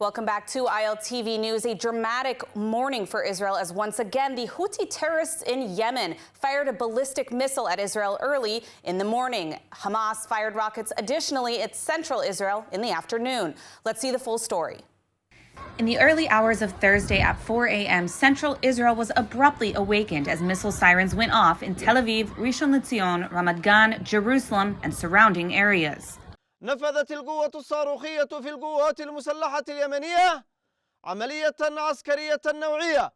Welcome back to ILTV News. A dramatic morning for Israel as once again the Houthi terrorists in Yemen fired a ballistic missile at Israel early in the morning. Hamas fired rockets additionally at central Israel in the afternoon. Let's see the full story. In the early hours of Thursday at 4 a.m., central Israel was abruptly awakened as missile sirens went off in Tel Aviv, Rishon LeZion, Ramat Gan, Jerusalem, and surrounding areas. نفذت القوة الصاروخية في القوات المسلحة اليمنية عملية عسكرية نوعية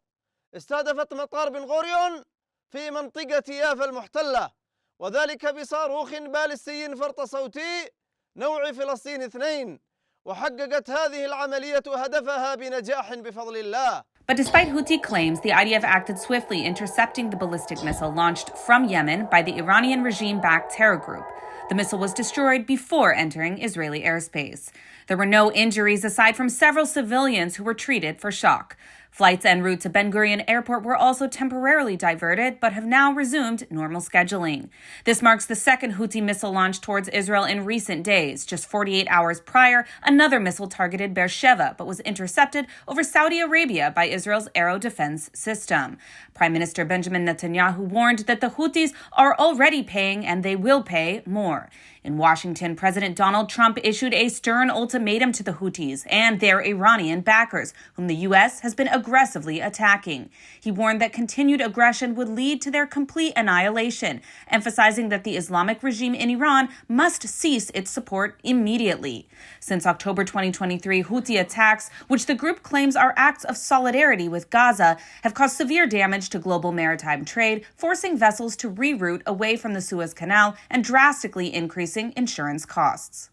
استهدفت مطار بن غوريون في منطقة يافا المحتلة وذلك بصاروخ باليستي فرط صوتي نوع فلسطين 2 وحققت هذه العملية هدفها بنجاح بفضل الله. But despite Houthi claims, the IDF acted swiftly, intercepting the ballistic missile launched from Yemen by the Iranian regime-backed terror group. The missile was destroyed before entering Israeli airspace. There were no injuries aside from several civilians who were treated for shock. Flights en route to Ben Gurion Airport were also temporarily diverted, but have now resumed normal scheduling. This marks the second Houthi missile launch towards Israel in recent days. Just 48 hours prior, another missile targeted Beersheba, but was intercepted over Saudi Arabia by Israel's aero defense system. Prime Minister Benjamin Netanyahu warned that the Houthis are already paying and they will pay more. In Washington, President Donald Trump issued a stern ultimatum to the Houthis and their Iranian backers, whom the U.S. has been aggressively attacking. He warned that continued aggression would lead to their complete annihilation, emphasizing that the Islamic regime in Iran must cease its support immediately. Since October 2023, Houthi attacks, which the group claims are acts of solidarity with Gaza, have caused severe damage to global maritime trade, forcing vessels to reroute away from the Suez Canal and drastically increasing insurance costs.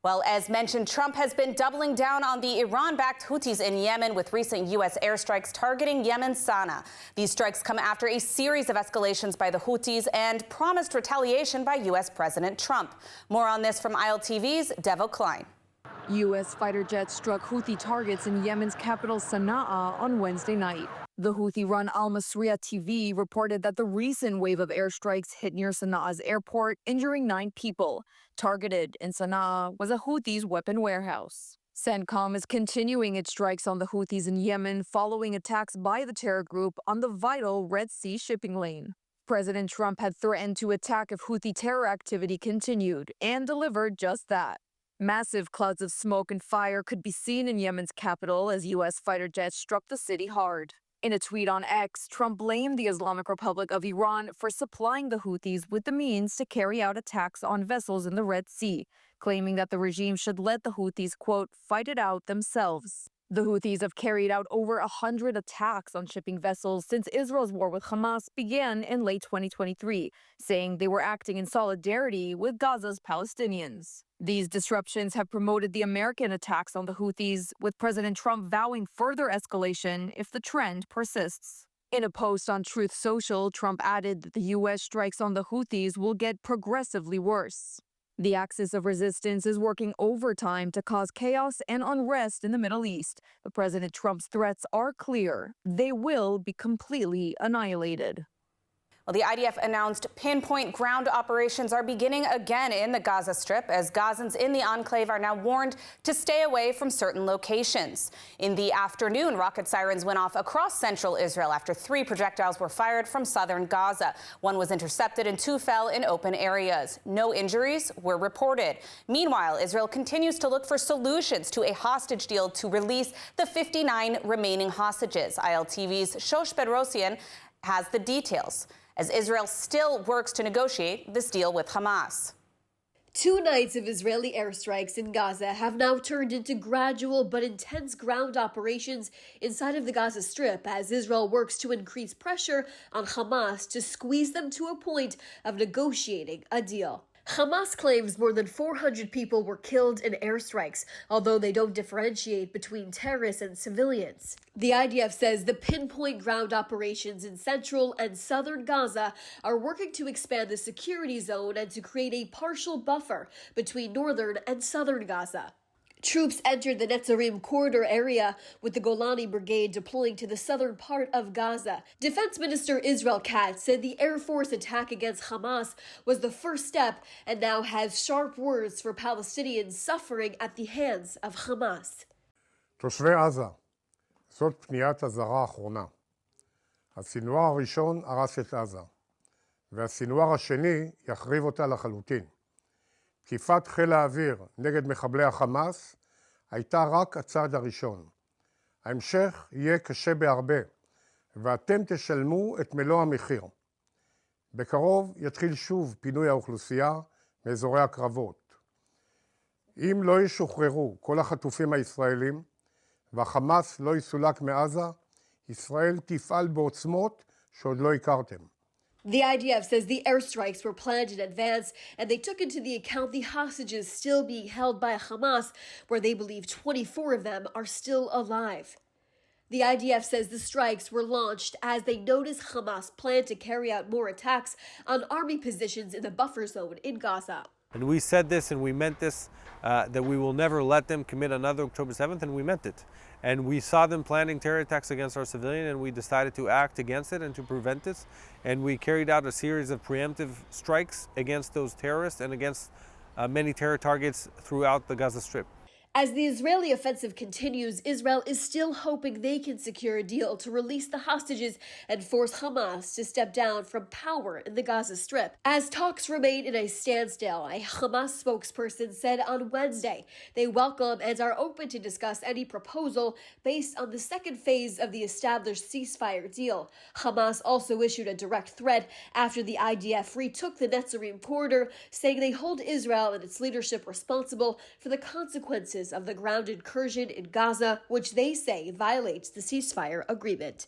Well, as mentioned, Trump has been doubling down on the Iran-backed Houthis in Yemen with recent U.S. airstrikes targeting Yemen's Sana'a. These strikes come after a series of escalations by the Houthis and promised retaliation by U.S. President Trump. More on this from ILTV's Devo Klein. U.S. fighter jets struck Houthi targets in Yemen's capital Sana'a on Wednesday night. The Houthi-run Al Masriya TV reported that the recent wave of airstrikes hit near Sana'a's airport, injuring 9 people. Targeted in Sana'a was a Houthis' weapon warehouse. CENTCOM is continuing its strikes on the Houthis in Yemen following attacks by the terror group on the vital Red Sea shipping lane. President Trump had threatened to attack if Houthi terror activity continued and delivered just that. Massive clouds of smoke and fire could be seen in Yemen's capital as U.S. fighter jets struck the city hard. In a tweet on X, Trump blamed the Islamic Republic of Iran for supplying the Houthis with the means to carry out attacks on vessels in the Red Sea, claiming that the regime should let the Houthis, quote, fight it out themselves. The Houthis have carried out over 100 attacks on shipping vessels since Israel's war with Hamas began in late 2023, saying they were acting in solidarity with Gaza's Palestinians. These disruptions have promoted the American attacks on the Houthis, with President Trump vowing further escalation if the trend persists. In a post on Truth Social, Trump added that the U.S. strikes on the Houthis will get progressively worse. The axis of resistance is working overtime to cause chaos and unrest in the Middle East. But President Trump's threats are clear. They will be completely annihilated. Well, the IDF announced pinpoint ground operations are beginning again in the Gaza Strip as Gazans in the enclave are now warned to stay away from certain locations. In the afternoon, rocket sirens went off across central Israel after 3 projectiles were fired from southern Gaza. 1 was intercepted and 2 fell in open areas. No injuries were reported. Meanwhile, Israel continues to look for solutions to a hostage deal to release the 59 remaining hostages. ILTV's Shosh Bedrosian has the details, as Israel still works to negotiate this deal with Hamas. 2 nights of Israeli airstrikes in Gaza have now turned into gradual but intense ground operations inside of the Gaza Strip as Israel works to increase pressure on Hamas to squeeze them to a point of negotiating a deal. Hamas claims more than 400 people were killed in airstrikes, although they don't differentiate between terrorists and civilians. The IDF says the pinpoint ground operations in central and southern Gaza are working to expand the security zone and to create a partial buffer between northern and southern Gaza. Troops entered the Netzarim corridor area, with the Golani Brigade deploying to the southern part of Gaza. Defense Minister Israel Katz said the Air Force attack against Hamas was the first step and now has sharp words for Palestinians suffering at the hands of Hamas. תושבי עזה, זאת פניית הזרה האחרונה. הסינואר הראשון הרס את עזה, והסינואר השני יחריב אותה לחלוטין. תקיפת חיל האוויר נגד מחבלי החמאס הייתה רק הצעד הראשון. ההמשך יהיה קשה בהרבה, ואתם תשלמו את מלוא המחיר. בקרוב יתחיל שוב פינוי האוכלוסייה מאזורי הקרבות. אם לא ישוחררו כל החטופים הישראלים, והחמאס לא יסולק מעזה, ישראל תפעל בעוצמות שעוד לא הכרתם. The IDF says the airstrikes were planned in advance, and they took into the account the hostages still being held by Hamas, where they believe 24 of them are still alive. The IDF says the strikes were launched as they noticed Hamas planned to carry out more attacks on army positions in the buffer zone in Gaza. And we said this and we meant this, that we will never let them commit another October 7th, and we meant it. And we saw them planning terror attacks against our civilians, and we decided to act against it and to prevent this. And we carried out a series of preemptive strikes against those terrorists and against many terror targets throughout the Gaza Strip. As the Israeli offensive continues, Israel is still hoping they can secure a deal to release the hostages and force Hamas to step down from power in the Gaza Strip. As talks remain in a standstill, a Hamas spokesperson said on Wednesday they welcome and are open to discuss any proposal based on the second phase of the established ceasefire deal. Hamas also issued a direct threat after the IDF retook the Netzarim corridor, saying they hold Israel and its leadership responsible for the consequences of the ground incursion in Gaza, which they say violates the ceasefire agreement.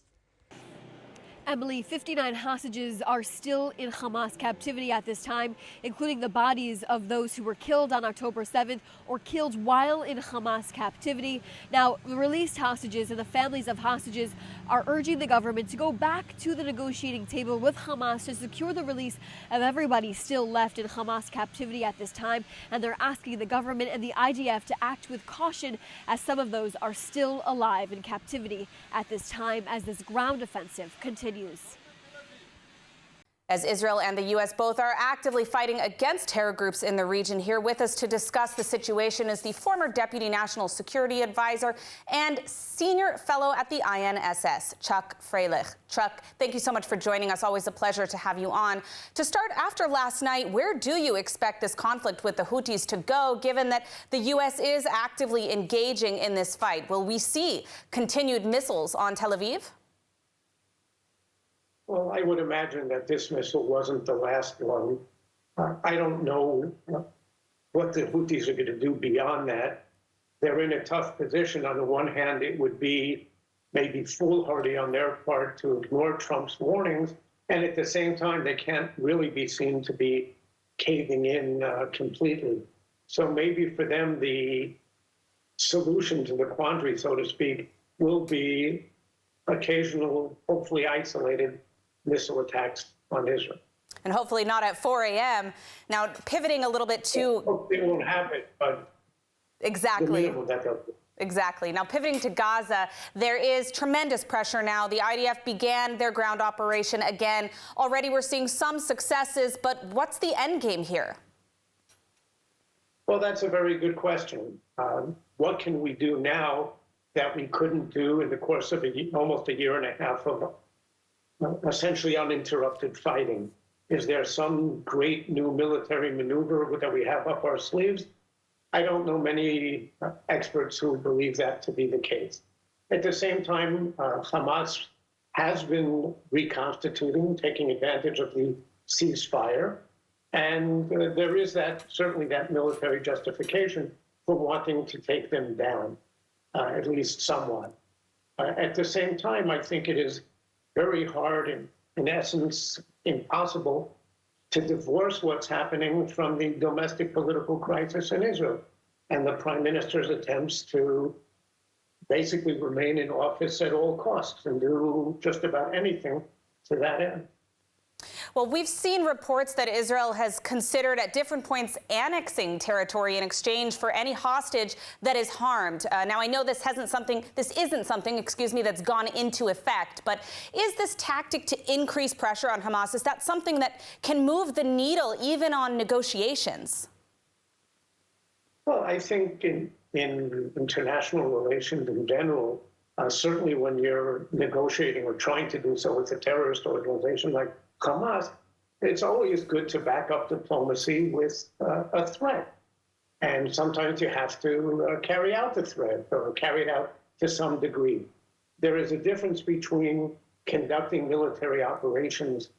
Emily, 59 hostages are still in Hamas captivity at this time, including the bodies of those who were killed on October 7th or killed while in Hamas captivity. Now, the released hostages and the families of hostages are urging the government to go back to the negotiating table with Hamas to secure the release of everybody still left in Hamas captivity at this time. And they're asking the government and the IDF to act with caution, as some of those are still alive in captivity at this time as this ground offensive continues. As Israel and the U.S. both are actively fighting against terror groups in the region, here with us to discuss the situation is the former Deputy National Security Advisor and Senior Fellow at the INSS, Chuck Freilich. Chuck, thank you so much for joining us. Always a pleasure to have you on. To start, after last night, where do you expect this conflict with the Houthis to go, given that the U.S. is actively engaging in this fight? Will we see continued missiles on Tel Aviv? Well, I would imagine that this missile wasn't the last one. I don't know what the Houthis are going to do beyond that. They're in a tough position. On the one hand, it would be maybe foolhardy on their part to ignore Trump's warnings, and at the same time, they can't really be seen to be caving in completely. So maybe for them, the solution to the quandary, so to speak, will be occasional, hopefully isolated missile attacks on Israel. And hopefully not at 4 a.m. Now, pivoting a little bit to... Hopefully it won't happen, but... Exactly. Exactly. Now, pivoting to Gaza, there is tremendous pressure now. The IDF began their ground operation again. Already we're seeing some successes, but what's the end game here? Well, that's a very good question. What can we do now that we couldn't do in the course of almost a year and a half of essentially uninterrupted fighting? Is there some great new military maneuver that we have up our sleeves? I don't know many experts who believe that to be the case. At the same time, Hamas has been reconstituting, taking advantage of the ceasefire, and there is certainly that military justification for wanting to take them down, at least somewhat. At the same time, I think it is very hard and, in essence, impossible to divorce what's happening from the domestic political crisis in Israel and the prime minister's attempts to basically remain in office at all costs and do just about anything to that end. Well, we've seen reports that Israel has considered at different points annexing territory in exchange for any hostage that is harmed. Now, I know this isn't something, that's gone into effect, but is this tactic to increase pressure on Hamas, is that something that can move the needle even on negotiations? Well, I think in international relations in general, certainly when you're negotiating or trying to do so with a terrorist organization like Hamas, it's always good to back up diplomacy with a threat. And sometimes you have to carry out the threat or carry it out to some degree. There is a difference between conducting military operations,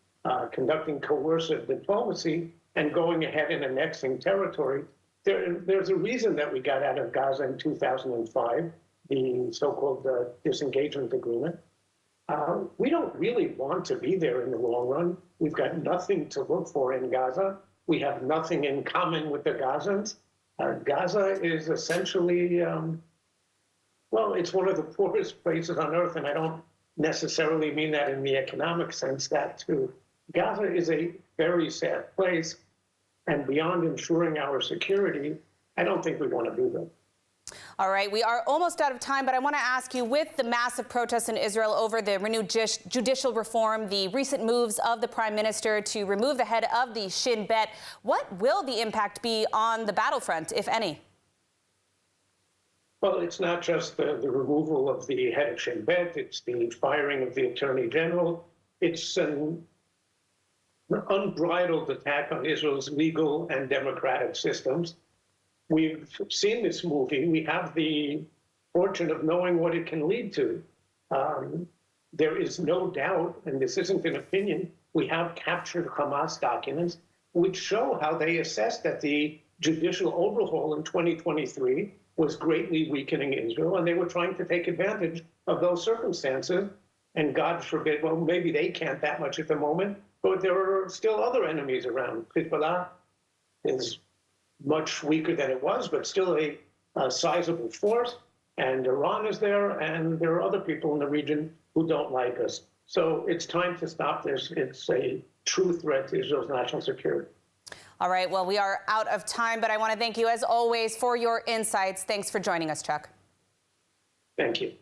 conducting coercive diplomacy, and going ahead and annexing territory. There's a reason that we got out of Gaza in 2005, the so-called disengagement agreement. We don't really want to be there in the long run. We've got nothing to look for in Gaza. We have nothing in common with the Gazans. Gaza is essentially, well, it's one of the poorest places on earth, and I don't necessarily mean that in the economic sense, that too. Gaza is a very sad place, and beyond ensuring our security, I don't think we want to be there. All right, we are almost out of time, but I want to ask you, with the massive protests in Israel over the renewed judicial reform, the recent moves of the Prime Minister to remove the head of the Shin Bet, what will the impact be on the battlefront, if any? Well, it's not just the removal of the head of Shin Bet, it's the firing of the Attorney General. It's an unbridled attack on Israel's legal and democratic systems. We've seen this movie. We have the fortune of knowing what it can lead to. There is no doubt, and this isn't an opinion, we have captured Hamas documents which show how they assessed that the judicial overhaul in 2023 was greatly weakening Israel, and they were trying to take advantage of those circumstances. And God forbid, well, maybe they can't that much at the moment, but there are still other enemies around. Hezbollah is much weaker than it was, but still a sizable force. And Iran is there, and there are other people in the region who don't like us. So it's time to stop this. It's a true threat to Israel's national security. All right, well, we are out of time, but I want to thank you, as always, for your insights. Thanks for joining us, Chuck. Thank you.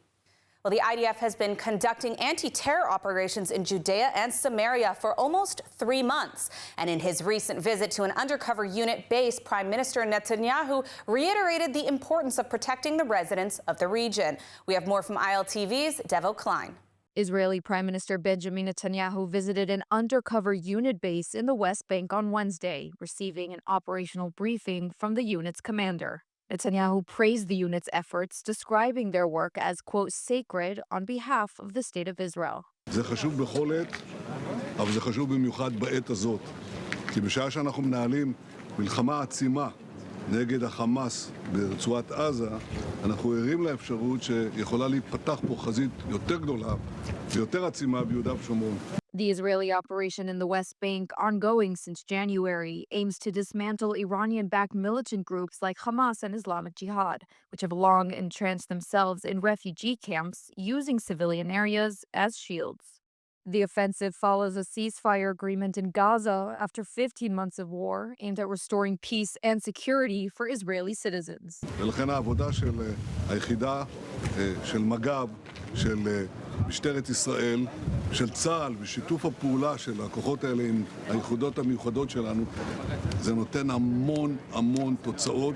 Well, the IDF has been conducting anti-terror operations in Judea and Samaria for almost 3 months. And in his recent visit to an undercover unit base, Prime Minister Netanyahu reiterated the importance of protecting the residents of the region. We have more from ILTV's Devo Klein. Israeli Prime Minister Benjamin Netanyahu visited an undercover unit base in the West Bank on Wednesday, receiving an operational briefing from the unit's commander. Netanyahu praised the unit's efforts, describing their work as, quote, sacred on behalf of the state of Israel. זה חשוב בכל עת, אבל זה חשוב במיוחד בעת הזאת. כי בשעה שאנחנו מנהלים מלחמה עצימה נגד החמאס ברצועת עזה, אנחנו ערים לאפשרות שיכולה להיפתח פה חזית יותר גדולה ויותר עצימה ביהודה ושומרון. The Israeli operation in the West Bank, ongoing since January, aims to dismantle Iranian-backed militant groups like Hamas and Islamic Jihad, which have long entrenched themselves in refugee camps, using civilian areas as shields. The offensive follows a ceasefire agreement in Gaza after 15 months of war, aimed at restoring peace and security for Israeli citizens. ולכן העבודה של היחידה של מג"ב, של משטרת ישראל, של צה"ל ושיתוף הפעולה של הכוחות האלה עם היחידות המיוחדות שלנו, זה נותן המון תוצאות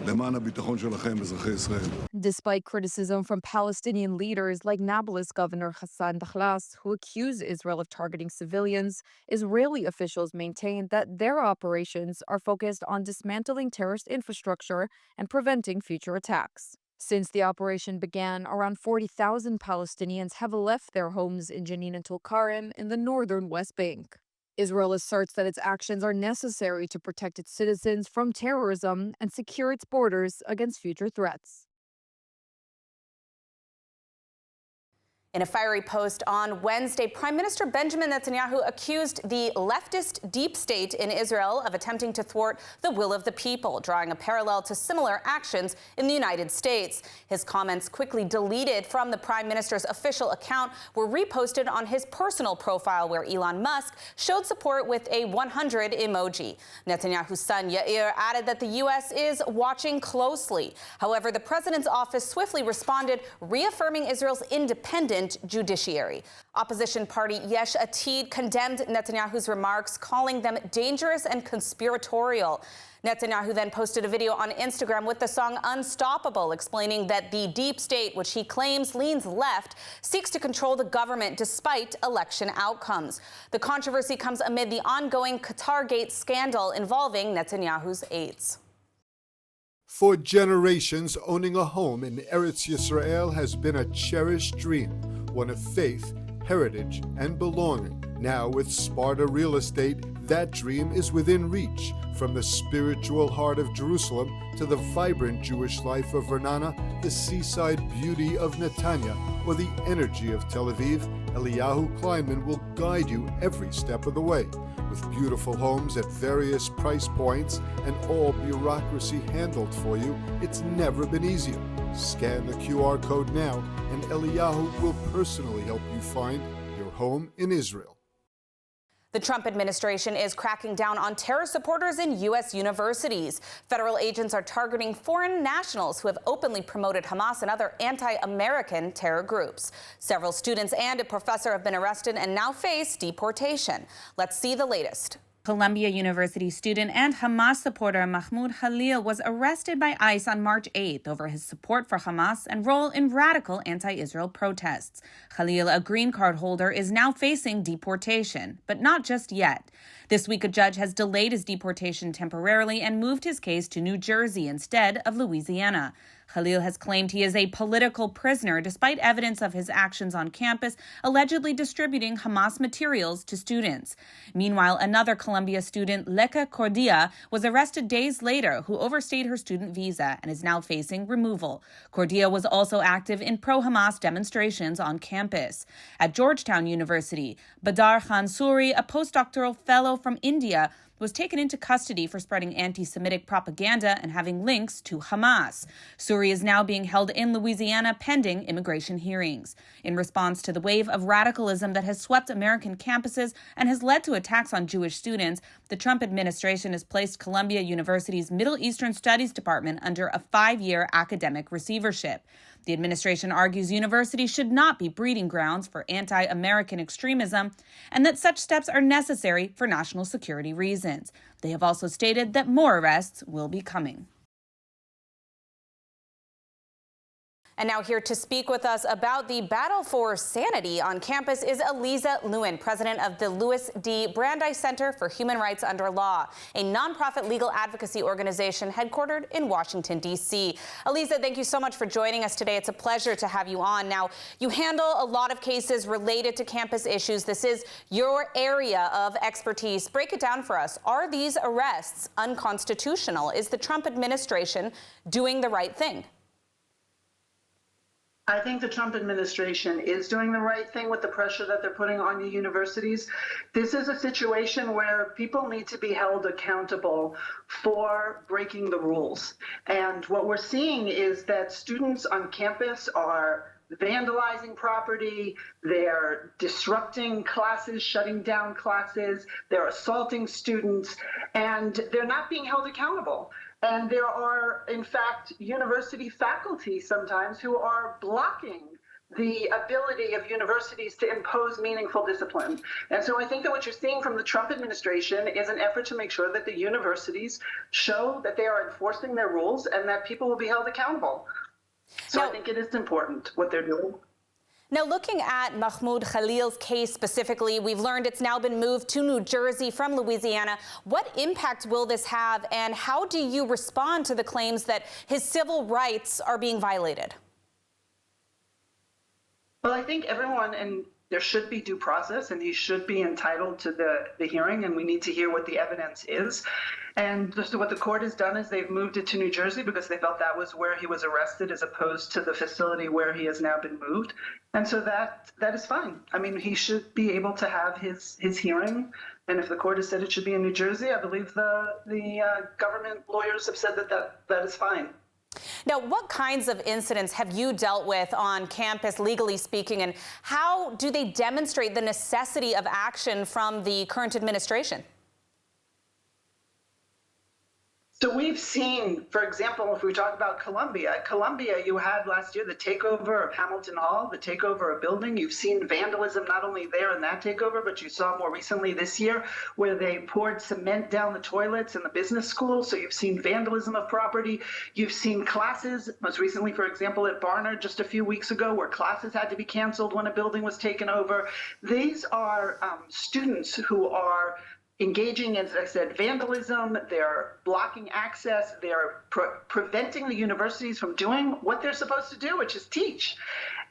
למען הביטחון שלכם, אזרחי ישראל. Despite criticism from Palestinian leaders like Nablus Governor Hassan Dakhlas, who accuse Israel of targeting civilians, Israeli officials maintain that their operations are focused on dismantling terrorist infrastructure and preventing future attacks. Since the operation began, around 40,000 Palestinians have left their homes in Jenin and Tulkarem in the northern West Bank. Israel asserts that its actions are necessary to protect its citizens from terrorism and secure its borders against future threats. In a fiery post on Wednesday, Prime Minister Benjamin Netanyahu accused the leftist deep state in Israel of attempting to thwart the will of the people, drawing a parallel to similar actions in the United States. His comments, quickly deleted from the Prime Minister's official account, were reposted on his personal profile, where Elon Musk showed support with a 100 emoji. Netanyahu's son Yair added that the U.S. is watching closely. However, the president's office swiftly responded, reaffirming Israel's independent judiciary. Opposition party Yesh Atid condemned Netanyahu's remarks, calling them dangerous and conspiratorial. Netanyahu then posted a video on Instagram with the song Unstoppable, explaining that the deep state, which he claims leans left, seeks to control the government despite election outcomes. The controversy comes amid the ongoing Qatargate scandal involving Netanyahu's aides. For generations, owning a home in Eretz Yisrael has been a cherished dream, one of faith, heritage, and belonging. Now, with Sparta Real Estate, that dream is within reach. From the spiritual heart of Jerusalem to the vibrant Jewish life of Ra'anana, the seaside beauty of Netanya, or the energy of Tel Aviv, Eliyahu Kleinman will guide you every step of the way. With beautiful homes at various price points and all bureaucracy handled for you, it's never been easier. Scan the QR code now, and Eliyahu will personally help you find your home in Israel. The Trump administration is cracking down on terror supporters in U.S. universities. Federal agents are targeting foreign nationals who have openly promoted Hamas and other anti-American terror groups. Several students and a professor have been arrested and now face deportation. Let's see the latest. Columbia University student and Hamas supporter Mahmoud Khalil was arrested by ICE on March 8th over his support for Hamas and role in radical anti-Israel protests. Khalil, a green card holder, is now facing deportation, but not just yet. This week, a judge has delayed his deportation temporarily and moved his case to New Jersey instead of Louisiana. Khalil has claimed he is a political prisoner despite evidence of his actions on campus, allegedly distributing Hamas materials to students. Meanwhile, another Columbia student, Leka Cordia, was arrested days later, who overstayed her student visa and is now facing removal. Cordia was also active in pro-Hamas demonstrations on campus. At Georgetown University, Badar Khan Suri, a postdoctoral fellow from India, was taken into custody for spreading anti-Semitic propaganda and having links to Hamas. Suri is now being held in Louisiana pending immigration hearings. In response to the wave of radicalism that has swept American campuses and has led to attacks on Jewish students, the Trump administration has placed Columbia University's Middle Eastern Studies Department under a 5-year academic receivership. The administration argues universities should not be breeding grounds for anti-American extremism and that such steps are necessary for national security reasons. They have also stated that more arrests will be coming. And now here to speak with us about the battle for sanity on campus is Aliza Lewin, president of the Louis D. Brandeis Center for Human Rights Under Law, a nonprofit legal advocacy organization headquartered in Washington, D.C. Aliza, thank you so much for joining us today. It's a pleasure to have you on. Now, you handle a lot of cases related to campus issues. This is your area of expertise. Break it down for us. Are these arrests unconstitutional? Is the Trump administration doing the right thing? I think the Trump administration is doing the right thing with the pressure that they're putting on the universities. This is a situation where people need to be held accountable for breaking the rules. And what we're seeing is that students on campus are vandalizing property, they're disrupting classes, shutting down classes, they're assaulting students, and they're not being held accountable. And there are, in fact, university faculty sometimes who are blocking the ability of universities to impose meaningful discipline. And so I think that what you're seeing from the Trump administration is an effort to make sure that the universities show that they are enforcing their rules and that people will be held accountable. So I think it is important what they're doing. Now, looking at Mahmoud Khalil's case specifically, we've learned it's now been moved to New Jersey from Louisiana. What impact will this have, and how do you respond to the claims that his civil rights are being violated? Well, I think everyone, and there should be due process, and he should be entitled to the hearing, and we need to hear what the evidence is. And so what the court has done is they've moved it to New Jersey because they felt that was where he was arrested as opposed to the facility where he has now been moved. And so that is fine. I mean, he should be able to have his hearing. And if the court has said it should be in New Jersey, I believe the government lawyers have said that is fine. Now, what kinds of incidents have you dealt with on campus, legally speaking, and how do they demonstrate the necessity of action from the current administration? So we've seen, for example, if we talk about Columbia, you had last year the takeover of Hamilton Hall, the takeover of building. You've seen vandalism not only there in that takeover, but you saw more recently this year where they poured cement down the toilets in the business school. So you've seen vandalism of property. You've seen classes, most recently, for example, at Barnard just a few weeks ago, where classes had to be canceled when a building was taken over. These are students who are engaging in, as I said, vandalism. They're blocking access. They're preventing the universities from doing what they're supposed to do, which is teach.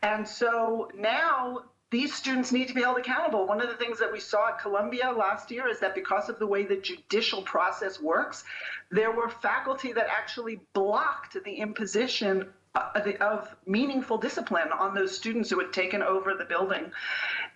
And so now these students need to be held accountable. One of the things that we saw at Columbia last year is that because of the way the judicial process works, there were faculty that actually blocked the imposition of meaningful discipline on those students who had taken over the building.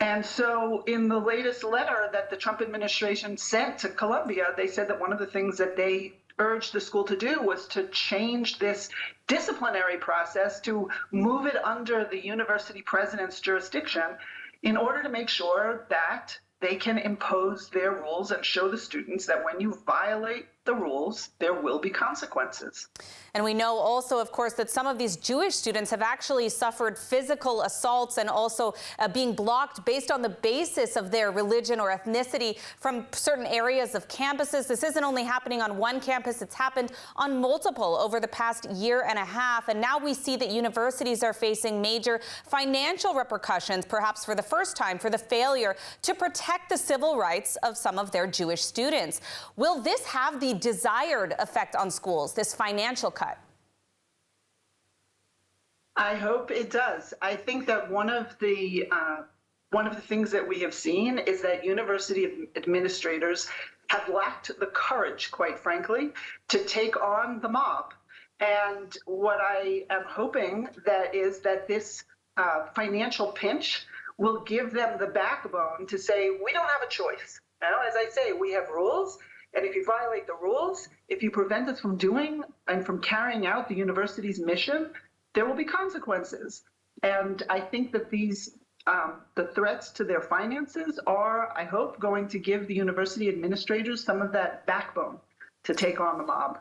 And so in the latest letter that the Trump administration sent to Columbia, they said that one of the things that they urged the school to do was to change this disciplinary process to move it under the university president's jurisdiction in order to make sure that they can impose their rules and show the students that when you violate the rules, there will be consequences. And we know also, of course, that some of these Jewish students have actually suffered physical assaults and also being blocked based on the basis of their religion or ethnicity from certain areas of campuses. This isn't only happening on one campus, it's happened on multiple over the past year and a half. And now we see that universities are facing major financial repercussions, perhaps for the first time, for the failure to protect the civil rights of some of their Jewish students. Will this have the desired effect on schools, this financial cut? I hope it does. I think that one of the things that we have seen is that university administrators have lacked the courage, quite frankly, to take on the mob. And what I am hoping that is that this financial pinch will give them the backbone to say, we don't have a choice. Now, as I say, we have rules. And if you violate the rules, if you prevent us from doing and from carrying out the university's mission, there will be consequences. And I think that these, the threats to their finances are, I hope, going to give the university administrators some of that backbone to take on the mob.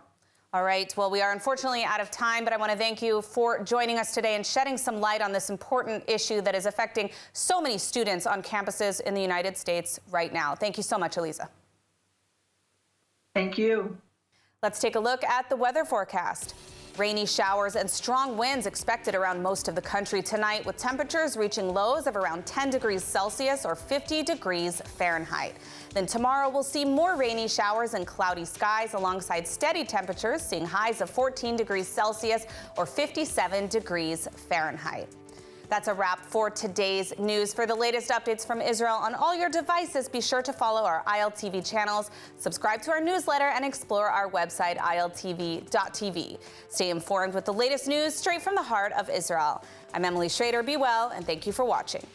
All right. Well, we are unfortunately out of time, but I want to thank you for joining us today and shedding some light on this important issue that is affecting so many students on campuses in the United States right now. Thank you so much, Eliza. Thank you. Let's take a look at the weather forecast. Rainy showers and strong winds expected around most of the country tonight, with temperatures reaching lows of around 10 degrees Celsius or 50 degrees Fahrenheit. Then tomorrow we'll see more rainy showers and cloudy skies alongside steady temperatures, seeing highs of 14 degrees Celsius or 57 degrees Fahrenheit. That's a wrap for today's news. For the latest updates from Israel on all your devices, be sure to follow our ILTV channels, subscribe to our newsletter, and explore our website, iltv.tv. Stay informed with the latest news straight from the heart of Israel. I'm Emily Schrader. Be well, and thank you for watching.